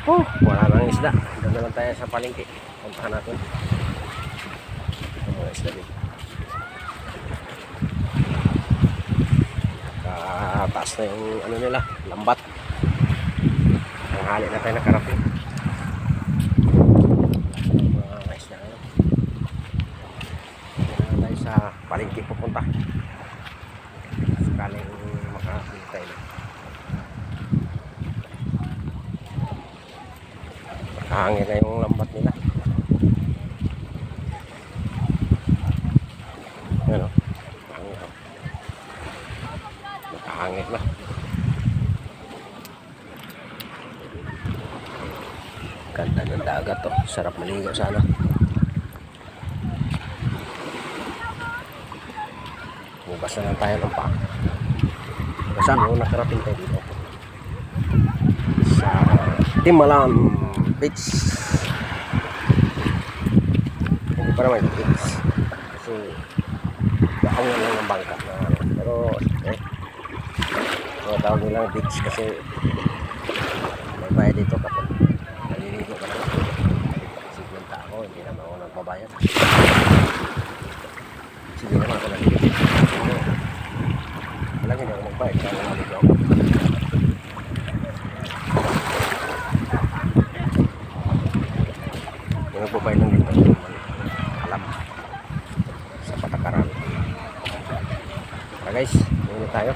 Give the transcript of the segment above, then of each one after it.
Oh, wala nang isda. Doon na lang tayo sa palengke. Puntahan natin. Ito mga isda din. Taas na yung ano nila, lambat. Tanghali na tayo nakarating. Mga isda na yun. Doon na tayo sa palengke pupunta. Sakaling makarating tayo. Hangin na yung lambat nila. Yan o. Hangin o. Nakahangin na. Ganda ng dagat o. Sarap maligo sana. Bubas na lang tayo ng pa. Saan mo nakarating tayo dito? Sa Timalam Beach. Hindi pa naman beach kasi baka nga lang ng bangka na ano. Pero tawag nilang beach kasi may bayad dito kapag naliligo ka na. Sigurta ako hindi naman ako nagbabayad. Sige naman ako naliligo. Alam hindi ako magbayad kaya naliligo ako. Nagbabay lang dito alam sa patakaran. Tara guys, muna tayo.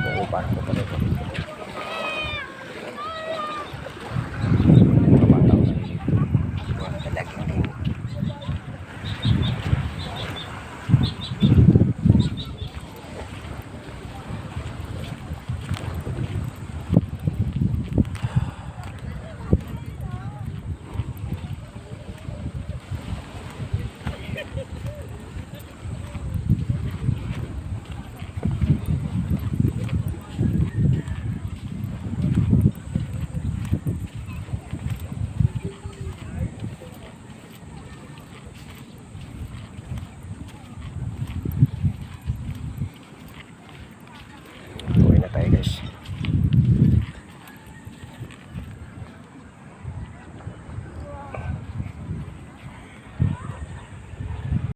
Bumaba ko pa dito. Mabataw sa mga kadaging din. Uwi na tayo guys.